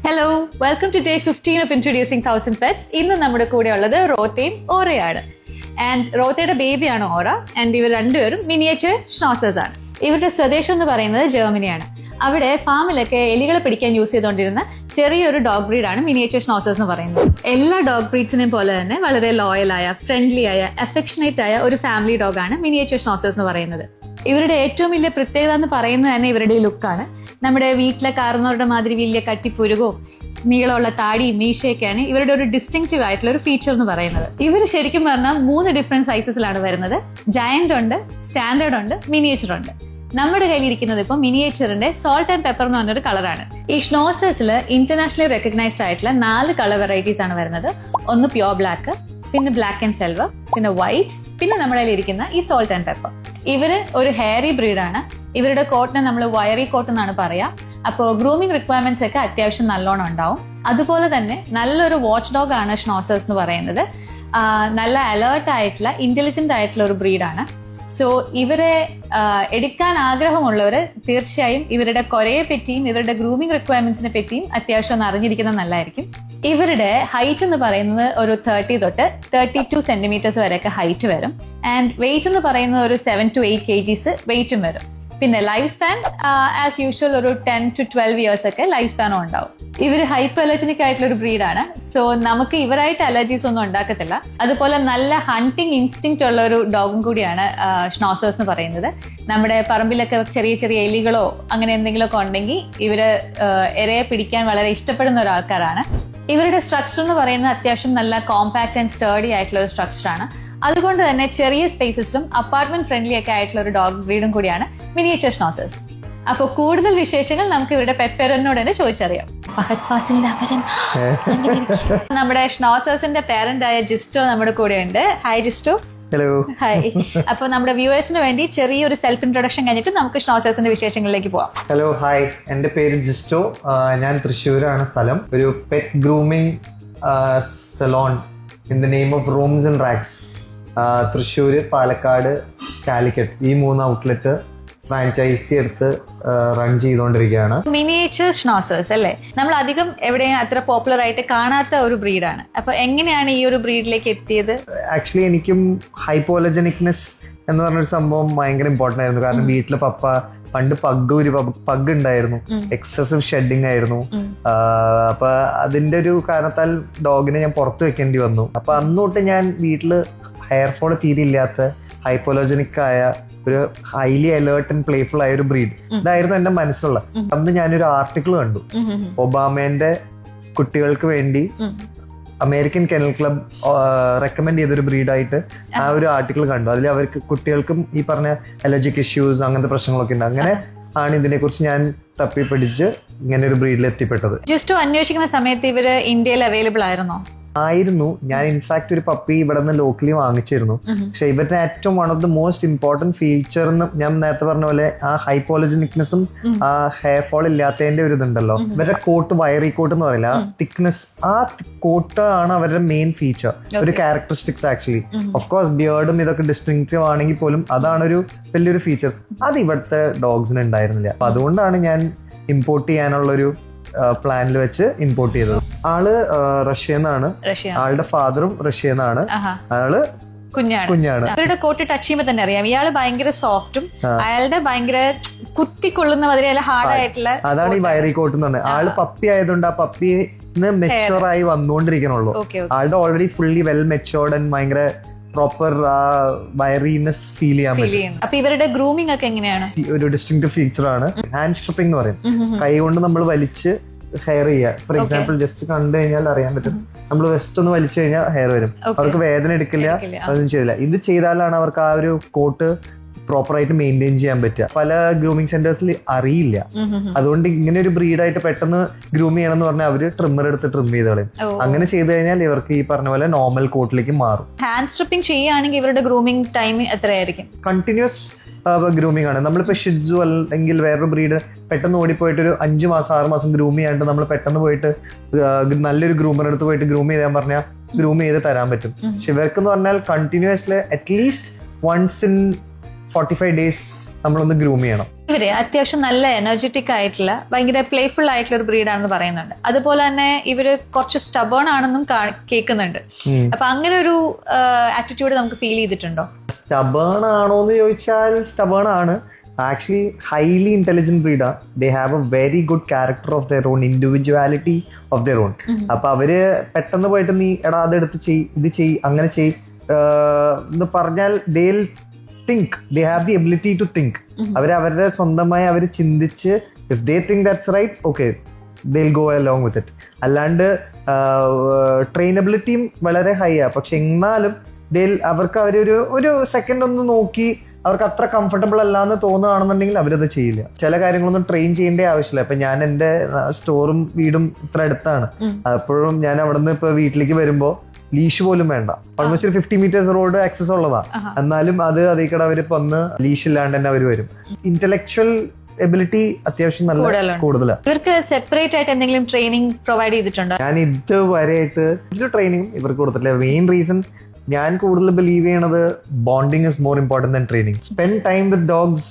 Hello welcome to day 15 of introducing 1000 pets. ഇന്ന് നമ്മുടെ കൂടെ ഉള്ളത് റോത്തയും ഓറയാണ്. And റോത്തയുടെ ബേബിയാണ് aura. ആൻഡ് ഇവർ രണ്ടുപേരും മിനിയേച്ചർ ഷ്നോസേഴ്സ് ആണ്. ഇവരുടെ സ്വദേശം എന്ന് പറയുന്നത് ജർമ്മനിയാണ്. അവിടെ ഫാമിലൊക്കെ എലികളെ പിടിക്കാൻ യൂസ് ചെയ്തുകൊണ്ടിരുന്ന ചെറിയൊരു ഡോഗ് ബ്രീഡാണ് മിനിയേച്ചർ ഷ്നോസേഴ്സ് എന്ന് പറയുന്നത്. എല്ലാ ഡോഗ് ബ്രീഡ്സിനെയും പോലെ തന്നെ വളരെ ലോയലായ, ഫ്രണ്ട്ലി ആയ, അഫെക്ഷനേറ്റ് ആയ ഒരു ഫാമിലി ഡോഗാണ് മിനിയേച്ചർ ഷ്നോസേഴ്സ് എന്ന് പറയുന്നത്. ഇവരുടെ ഏറ്റവും വലിയ പ്രത്യേകത എന്ന് പറയുന്നത് തന്നെ ഇവരുടെ ഈ ലുക്കാണ്. നമ്മുടെ വീട്ടിലെ കാർന്നവരുടെ മാതിരി വലിയ കട്ടിപ്പുരുകവും നീളമുള്ള താടിയും മീശയൊക്കെയാണ് ഇവരുടെ ഒരു ഡിസ്റ്റിങ്റ്റീവ് ആയിട്ടുള്ള ഒരു ഫീച്ചർ എന്ന് പറയുന്നത്. ഇവർ ശരിക്കും പറഞ്ഞാൽ 3 ഡിഫറെന്റ് സൈസസിലാണ് വരുന്നത്. ജയന്റ് ഉണ്ട്, സ്റ്റാൻഡേർഡ് ഉണ്ട്, മിനിയേച്ചർ ഉണ്ട്. നമ്മുടെ കയ്യിലിരിക്കുന്നത് ഇപ്പോൾ മിനിയേച്ചറിന്റെ സോൾട്ട് ആൻഡ് പെപ്പർ എന്ന് പറഞ്ഞൊരു കളറാണ്. ഈ ഷ്നോസേഴ്സിൽ ഇന്റർനാഷണലി റെക്കഗ്നൈസ്ഡ് ആയിട്ടുള്ള 4 കളർ വെറൈറ്റീസ് ആണ് വരുന്നത്. ഒന്ന് പ്യോർ ബ്ലാക്ക്, പിന്നെ ബ്ലാക്ക് ആൻഡ് സിൽവർ, പിന്നെ വൈറ്റ്, പിന്നെ നമ്മുടെ കയ്യിലിരിക്കുന്ന ഈ സോൾട്ട് ആൻഡ് പെപ്പർ. ഇവര് ഒരു ഹെയറി ബ്രീഡാണ്. ഇവരുടെ കോട്ടിനെ നമ്മൾ വയറി കോട്ട് എന്നാണ് പറയാ. അപ്പോൾ ഗ്രൂമിംഗ് റിക്വയർമെന്റ്സ് ഒക്കെ അത്യാവശ്യം നല്ലോണം ഉണ്ടാവും. അതുപോലെ തന്നെ നല്ലൊരു വാച്ച് ഡോഗ് ആണ് ഷ്നോസേഴ്സ് എന്ന് പറയുന്നത്. നല്ല അലേർട്ട് ആയിട്ടുള്ള, ഇന്റലിജന്റ് ആയിട്ടുള്ള ഒരു ബ്രീഡാണ്. സോ ഇവരെ എടുക്കാൻ ആഗ്രഹമുള്ളവർ തീർച്ചയായും ഇവരുടെ കൊരയെ പറ്റിയും ഇവരുടെ ഗ്രൂമിംഗ് റിക്വയർമെന്റ്സിനെ പറ്റിയും അത്യാവശ്യം ഒന്ന് അറിഞ്ഞിരിക്കുന്നത് നല്ലതായിരിക്കും. ഇവരുടെ ഹൈറ്റ് എന്ന് പറയുന്നത് ഒരു 30 തൊട്ട് 32 സെന്റിമീറ്റേഴ്സ് വരെയൊക്കെ ഹൈറ്റ് വരും. ആൻഡ് വെയിറ്റ് എന്ന് പറയുന്നത് ഒരു 7 to 8 kgs വെയിറ്റും വരും. പിന്നെ ലൈഫ് സ്പാൻ ആസ് യൂഷ്വൽ ഒരു 10 to 12 ഇയേഴ്സ് ഒക്കെ ലൈഫ് സ്പാനും ഉണ്ടാവും. ഇവർ ഹൈപ്പർ അലർജനിക് ആയിട്ടുള്ള ഒരു ബ്രീഡാണ്. സോ നമുക്ക് ഇവരായിട്ട് അലർജീസ് ഒന്നും ഉണ്ടാക്കത്തില്ല. അതുപോലെ നല്ല ഹണ്ടിങ് ഇൻസ്റ്റിങ്ക്റ്റ് ഉള്ള ഒരു ഡോഗും കൂടിയാണ് ഷ്നോസേഴ്സ് എന്ന് പറയുന്നത്. നമ്മുടെ പറമ്പിലൊക്കെ ചെറിയ ചെറിയ എലികളോ അങ്ങനെ എന്തെങ്കിലുമൊക്കെ ഉണ്ടെങ്കിൽ ഇവര് ഇരയെ പിടിക്കാൻ വളരെ ഇഷ്ടപ്പെടുന്ന ഒരാൾക്കാരാണ്. ഇവരുടെ സ്ട്രക്ചർ എന്ന് പറയുന്നത് അത്യാവശ്യം നല്ല കോമ്പാക്ട് ആൻഡ് സ്റ്റേർഡി ആയിട്ടുള്ള ഒരു സ്ട്രക്ചറാണ്. അതുകൊണ്ട് തന്നെ ചെറിയ സ്പേസസിലും അപ്പാർട്ട്മെന്റ് ഫ്രണ്ട്ലി ഒക്കെ ആയിട്ടുള്ള ഒരു ഡോഗ് ബ്രീഡും കൂടിയാണ് മിനിയേച്ചർ ഷ്നോസേഴ്സ്. അപ്പോൾ കൂടുതൽ വിശേഷങ്ങൾ നമുക്ക് ഇവരുടെ പെറ്റ് പേരന്റിനോട് തന്നെ ചോദിച്ചറിയാം. നമ്മുടെ ഷ്നോസേഴ്സിന്റെ പേരന്റ് ആയ ജിസ്റ്റോ നമ്മുടെ കൂടെ ഉണ്ട്. ഹായ് ജിസ്റ്റോ. ഹലോ. ഹായ്. അപ്പോൾ നമ്മുടെ വ്യൂവേഴ്സിന് വേണ്ടി ചെറിയൊരു സെൽഫ് ഇൻട്രൊഡക്ഷൻ കഴിഞ്ഞിട്ട് നമുക്ക് ഷ്നോസേഴ്സിന്റെ വിശേഷങ്ങളിലേക്ക് പോവാം. Hello, hi. എൻ്റെ പേര് ജിസ്റ്റോ. ഞാൻ തൃശ്ശൂരാണ് സ്ഥലം. ഒരു pet grooming salon in the name of rooms and racks. Thrissur, Palakkad, Calicut ഈ 3 ഔട്ട്ലെറ്റ് ഫ്രാഞ്ചൈസി എടുത്ത് റൺ ചെയ്തുകൊണ്ടിരിക്കുകയാണ്. മിനിയേച്ചർ ഷ്നോസേഴ്സ് അല്ലേ, നമ്മൾ അധികം എവിടെയും അത്ര പോപ്പുലർ ആയിട്ട് കാണാത്ത ഒരു ബ്രീഡാണ്. അപ്പൊ എങ്ങനെയാണ് ഈ ഒരു ബ്രീഡിലേക്ക് എത്തിയത്? ആക്ച്വലി എനിക്കും ഹൈപ്പോലജനിക്നെസ് എന്ന് പറഞ്ഞൊരു സംഭവം ഭയങ്കര ഇമ്പോർട്ടൻ്റ് ആയിരുന്നു. കാരണം വീട്ടില് പപ്പ പണ്ട് പഗ് ഉണ്ടായിരുന്നു, എക്സസീവ് ഷെഡിങ് ആയിരുന്നു. അപ്പൊ അതിന്റെ ഒരു കാരണത്താൽ ഡോഗിനെ ഞാൻ പുറത്ത് വെക്കേണ്ടി വന്നു. അപ്പൊ അന്നോട്ട് ഞാൻ വീട്ടില് ഹെയർ ഫോൾ തീരെ ഇല്ലാത്ത, ഹൈപ്പോലജനിക് ആയ ഒരു ഹൈലി അലേർട്ട് ആൻഡ് പ്ലേഫുൾ ആയ ഒരു ബ്രീഡ് ഇതായിരുന്നു എന്റെ മനസ്സിലുള്ള. അന്ന് ഞാനൊരു ആർട്ടിക്കിൾ കണ്ടു. ഒബാമേന്റെ കുട്ടികൾക്ക് വേണ്ടി അമേരിക്കൻ കെനൽ ക്ലബ് റെക്കമെൻഡ് ചെയ്തൊരു ബ്രീഡായിട്ട് ആ ഒരു ആർട്ടിക്കിൾ കണ്ടു. അതിൽ അവർക്ക് കുട്ടികൾക്കും ഈ പറഞ്ഞ അലർജിക് ഇഷ്യൂസ് അങ്ങനത്തെ പ്രശ്നങ്ങളൊക്കെ ഉണ്ട്. അങ്ങനെ ആണ് ഇതിനെക്കുറിച്ച് ഞാൻ തപ്പി പഠിച്ച് ഇങ്ങനെ ഒരു ബ്രീഡിൽ എത്തിപ്പെട്ടത്. ജസ്റ്റ് അന്വേഷിക്കുന്ന സമയത്ത് ഇവര് ഇന്ത്യയിൽ അവൈലബിൾ ആയിരുന്നോ? ആയിരുന്നു. ഞാൻ ഇൻഫാക്ട് ഒരു പപ്പി ഇവിടെ നിന്ന് ലോക്കലി വാങ്ങിച്ചിരുന്നു. പക്ഷെ ഇവരുടെ ഏറ്റവും one of the most important feature എന്ന് ഞാൻ നേരത്തെ പറഞ്ഞ പോലെ ആ ഹൈപ്പോലജനിക്നെസ്സും ആ ഹെയർ ഫോൾ ഇല്ലാത്തതിന്റെ ഒരു ഇതുണ്ടല്ലോ. ഇവരുടെ കോട്ട് വയറി കോട്ട് എന്ന് പറയില്ല, ആ തിക്നെസ്, ആ കോട്ട് ആണ് അവരുടെ മെയിൻ ഫീച്ചർ, ഒരു ക്യാരക്ടറിസ്റ്റിക്സ് ആക്ച്വലി. ഓഫ് കോഴ്സ് ബിയർഡും ഇതൊക്കെ ഡിസ്റ്റിങ്റ്റീവ് ആണെങ്കിൽ പോലും അതാണൊരു വലിയൊരു ഫീച്ചർ. അത് ഇവിടുത്തെ ഡോഗ്സിന് ഉണ്ടായിരുന്നില്ല. അപ്പൊ അതുകൊണ്ടാണ് ഞാൻ ഇമ്പോർട്ട് ചെയ്യാനുള്ളൊരു പ്ലാനിൽ വെച്ച് ഇമ്പോർട്ട് ചെയ്തത്. ആള് റഷ്യന്നാണ്. ആളുടെ ഫാദറും റഷ്യന്നാണ്. ആള് കുഞ്ഞാണ്. ഇവരുടെ കോട്ട് ടച്ച് ചെയ്യുമ്പോൾ തന്നെ അറിയാം ഇയാള് ഭയങ്കര സോഫ്റ്റും അയാളുടെ ഭയങ്കര കുത്തിക്കൊള്ളുന്ന മാതിരി അല്ല ഹാർഡ് ആയിട്ടുള്ള. അതാണ് ഈ വയറി കോട്ട് എന്ന് പറഞ്ഞത്. ആള് പപ്പി ആയതുകൊണ്ട് ആ പപ്പി മെച്ചുവർ ആയി വന്നുകൊണ്ടിരിക്കണുള്ളൂ. ആളുടെ already fully well matured and ഭയങ്കര പ്രോപ്പർ വയറിനെസ് ഫീൽ ചെയ്യാൻ പറ്റും. അപ്പൊ ഇവരുടെ ഗ്രൂമിംഗ് ഒക്കെ എങ്ങനെയാണ്? ഒരു ഡിസ്റ്റിങ്ക്റ്റീവ് ഫീച്ചർ ആണ് ഹാൻഡ് സ്ട്രിപ്പിംഗ് എന്ന് പറയും. കൈ കൊണ്ട് നമ്മൾ വലിച്ച് ഹെയർ ചെയ്യുക. ഫോർ എക്സാമ്പിൾ ജസ്റ്റ് കണ്ടു കഴിഞ്ഞാൽ അറിയാൻ പറ്റും. നമ്മൾ വെസ്റ്റ് ഒന്ന് വലിച്ചു കഴിഞ്ഞാൽ ഹെയർ വരും. അവർക്ക് വേദന എടുക്കില്ല, അതൊന്നും ചെയ്തില്ല. ഇത് ചെയ്താലാണ് അവർക്ക് ആ ഒരു കോട്ട് പ്രോപ്പറായിട്ട് മെയിൻറ്റെയിൻ ചെയ്യാൻ പറ്റുക. പല ഗ്രൂമിംഗ് സെന്റേഴ്സിൽ അറിയില്ല. അതുകൊണ്ട് ഇങ്ങനെ ഒരു ബ്രീഡായിട്ട് പെട്ടെന്ന് ഗ്രൂം ചെയ്യണം എന്ന് പറഞ്ഞാൽ അവര് ട്രിമ്മർ എടുത്ത് ട്രിം ചെയ്ത് കളയും. അങ്ങനെ ചെയ്ത് കഴിഞ്ഞാൽ ഇവർക്ക് ഈ പറഞ്ഞ പോലെ നോർമൽ കോട്ടിലേക്ക് മാറും. ഹാൻഡ് സ്ട്രിപ്പിംഗ് ചെയ്യുകയാണെങ്കിൽ ഇവരുടെ ഗ്രൂമിംഗ് ടൈം എത്രയായിരിക്കും? കണ്ടിന്യൂസ് ഗ്രൂമിംഗ് ആണ്. നമ്മളിപ്പോ ഷിറ്റ്സു അല്ലെങ്കിൽ വേറൊരു ബ്രീഡ് പെട്ടെന്ന് ഓടിപ്പോയിട്ട് ഒരു 5 മാസം 6 മാസം ഗ്രൂം ചെയ്യാണ്ട് നമ്മൾ പെട്ടെന്ന് പോയിട്ട് നല്ലൊരു ഗ്രൂമർ അടുത്ത് പോയിട്ട് ഗ്രൂം ചെയ്യാൻ പറഞ്ഞാൽ ഗ്രൂം ചെയ്ത് തരാൻ പറ്റും. പക്ഷെ ഇവർക്ക് എന്ന് പറഞ്ഞാൽ continuously at least once in 45 days നമ്മളൊന്ന് ഗ്രൂം ചെയ്യണം. ഇവര് അത്യാവശ്യം നല്ല എനർജറ്റിക് ആയിട്ടുള്ള ഭയങ്കര പ്ലേഫുൾ ആയിട്ടുള്ള ഒരു ബ്രീഡാണെന്ന് പറയുന്നുണ്ട്. അതുപോലെ തന്നെ ഇവര് കുറച്ച് സ്റ്റബേൺ ആണെന്നും കേൾക്കുന്നുണ്ട്. അപ്പൊ അങ്ങനെ ഒരു ആറ്റിറ്റ്യൂഡ് നമുക്ക് ഫീൽ ചെയ്തിട്ടുണ്ടോ? സ്റ്റബേൺ ആണോന്ന് ചോദിച്ചാൽ സ്റ്റബേൺ ആണ്. ആക്ച്വലി ഹൈലി ഇന്റലിജന്റ് ബ്രീഡാണ്. They have a very good character of their own, individuality of their own. അപ്പൊ അവര് പെട്ടെന്ന് പോയിട്ട് നീ എടാ അതെടുത്ത് ചെയ്, ഇത് ചെയ്, അങ്ങനെ ചെയ് എന്ന് പറഞ്ഞാൽ they'll think, they have the ability to think. അവരുടെ സ്വന്തമായി അവർ ചിന്തിച്ച് if they think that's right, okay, they'll go along with it. അല്ലാണ്ട് ട്രെയിനബിലിറ്റിയും വളരെ ഹൈ ആ. പക്ഷെ എന്നാലും അവർക്ക് ഒരു സെക്കൻഡ് ഒന്ന് നോക്കി അവർക്ക് അത്ര കംഫർട്ടബിൾ അല്ലാന്ന് തോന്നുകയാണെന്നുണ്ടെങ്കിൽ അവരത് ചെയ്യില്ല. ചില കാര്യങ്ങളൊന്നും ട്രെയിൻ ചെയ്യേണ്ട ആവശ്യമില്ല. ഇപ്പൊ ഞാൻ എന്റെ സ്റ്റോറും വീടും ഇത്ര അടുത്താണ്. അപ്പോഴും ഞാൻ അവിടെ നിന്ന് ഇപ്പൊ വീട്ടിലേക്ക് വരുമ്പോ ലീഷ് പോലും വേണ്ട. ഓൾമോസ്റ്റ് ഒരു 50 meters റോഡ് ആക്സസ് ഉള്ളതാ. എന്നാലും അതേക്കടെ അവര് വന്ന് ലീഷ് ഇല്ലാണ്ട് തന്നെ അവര് വരും. ഇന്റലക്ച്വൽ എബിലിറ്റി അത്യാവശ്യം നല്ല കൂടുതലാണ്. ഇവർക്ക് സെപ്പറേറ്റ് ആയിട്ട് എന്തെങ്കിലും ട്രെയിനിങ് പ്രൊവൈഡ് ചെയ്തിട്ടുണ്ടോ? ഞാൻ ഇതുവരെയായിട്ട് ഒരു ട്രെയിനിങ് ഇവർക്ക് കൊടുത്തിട്ടില്ല. മെയിൻ റീസൺ ഞാൻ കൂടുതൽ ബിലീവ് ചെയ്യണത് bonding is more important than training. Spend time with dogs,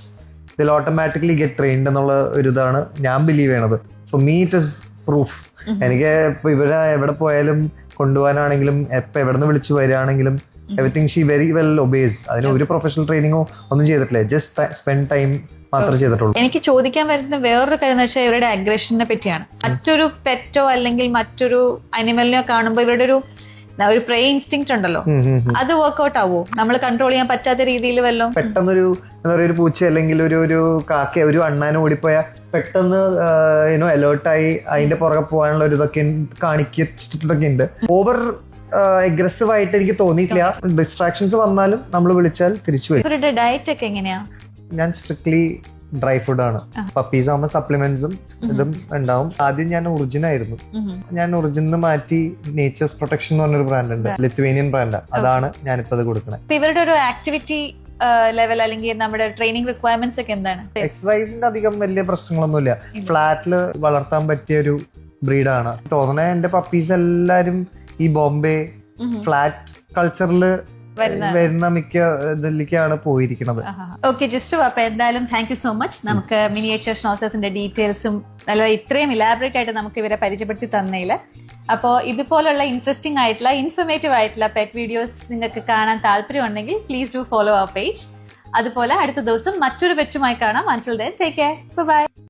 they'll automatically get trained എന്നുള്ള ഒരു ഇതാണ് ഞാൻ ബിലീവ് ചെയ്യണത്. For me it is proof. എനിക്ക് ഇപ്പൊ ഇവരെ എവിടെ പോയാലും കൊണ്ടുപോകാനാണെങ്കിലും എപ്പോൾ എവിടെ നിന്ന് വിളിച്ചു വരികയാണെങ്കിലും everything she very well obeys. അതിന് ഒരു പ്രൊഫഷണൽ ട്രെയിനിങ്ങോ ഒന്നും ചെയ്തിട്ടില്ല. ജസ്റ്റ് സ്പെൻഡ് ടൈം മാത്രമേ ചെയ്തിട്ടുള്ളൂ. എനിക്ക് ചോദിക്കാൻ വരുന്ന വേറൊരു കാര്യം എന്ന് വെച്ചാൽ ഇവരുടെ അഗ്രഷനെ പറ്റിയാണ്. മറ്റൊരു പെറ്റോ അല്ലെങ്കിൽ മറ്റൊരു അനിമലിനെയോ കാണുമ്പോൾ ഇവരുടെ ഒരു പ്രേ ഇൻസ്റ്റിങ്ക്റ്റ് ഉണ്ടല്ലോ, അത് വർക്ക്ഔട്ട് ആവോ? നമ്മൾ കൺട്രോൾ ചെയ്യാൻ പറ്റാത്ത രീതിയിൽ വല്ലോ പെട്ടെന്ന് എന്താ പറയുക, ഒരു പൂച്ച അല്ലെങ്കിൽ ഒരു കാക്ക ഒരു അണ്ണാനും ഓടിപ്പോയാൽ പെട്ടെന്ന് അലേർട്ടായി അതിന്റെ പുറകെ പോകാനുള്ള ഒരു ഇതൊക്കെ കാണിച്ചിട്ടൊക്കെ ഉണ്ട്. ഓവർ അഗ്രസീവ് ആയിട്ട് എനിക്ക് തോന്നിയിട്ടില്ല. ഡിസ്ട്രാക്ഷൻസ് വന്നാലും നമ്മൾ വിളിച്ചാൽ തിരിച്ചു വരും. ഇവരുടെ ഡയറ്റ് ഒക്കെ എങ്ങനെയാ? ഞാൻ സ്ട്രിക്ട്ലി ഡ്രൈ ഫുഡാണ്. പപ്പീസ് ആകുമ്പോൾ സപ്ലിമെന്റ്സും ഇതും ഉണ്ടാവും. ആദ്യം ഞാൻ ഒറിജിനായിരുന്നു. ഞാൻ ഒറിജിനിൽ മാറ്റി നേച്ചേഴ്സ് പ്രൊട്ടക്ഷൻ എന്ന് പറഞ്ഞൊരു ബ്രാൻഡ് ഉണ്ട്, ലിത്വേനിയൻ ബ്രാൻഡ്. അതാണ് ഞാനിപ്പോ അത് കൊടുക്കുന്നത്. ഇവരുടെ ഒരു ആക്ടിവിറ്റി ലെവൽ അല്ലെങ്കിൽ നമ്മുടെ ട്രെയിനിങ് റിക്വയർമെന്റ്സ് ഒക്കെ എന്താണ്? എക്സസൈസിന്റെ അധികം വലിയ പ്രശ്നങ്ങളൊന്നുമില്ല. ഫ്ലാറ്റില് വളർത്താൻ പറ്റിയ ഒരു ബ്രീഡാണ്. തോന്നണേ എന്റെ പപ്പീസ് എല്ലാരും ഈ ബോംബെ ഫ്ലാറ്റ് കൾച്ചറിൽ വരുന്ന മിക്ക ഇതിലേക്കാണ് പോയിരിക്കുന്നത്. ഓക്കെ ജിസ്റ്റു, അപ്പൊ എന്തായാലും താങ്ക് യു സോ മച്ച്. നമുക്ക് മിനിയേച്ചർ ഷ്നോസേഴ്സിന്റെ ഡീറ്റെയിൽസും നല്ല ഇത്രയും ഇലാബറേറ്റ് ആയിട്ട് നമുക്ക് ഇവരെ പരിചയപ്പെടുത്തി തന്നതില്. അപ്പോൾ ഇതുപോലുള്ള ഇൻട്രസ്റ്റിംഗ് ആയിട്ടുള്ള ഇൻഫർമേറ്റീവ് ആയിട്ടുള്ള പെറ്റ് വീഡിയോസ് നിങ്ങൾക്ക് കാണാൻ താല്പര്യം ഉണ്ടെങ്കിൽ please do follow our page. അതുപോലെ അടുത്ത ദിവസം മറ്റൊരു പെറ്റുമായി കാണാം. Until then take care, by.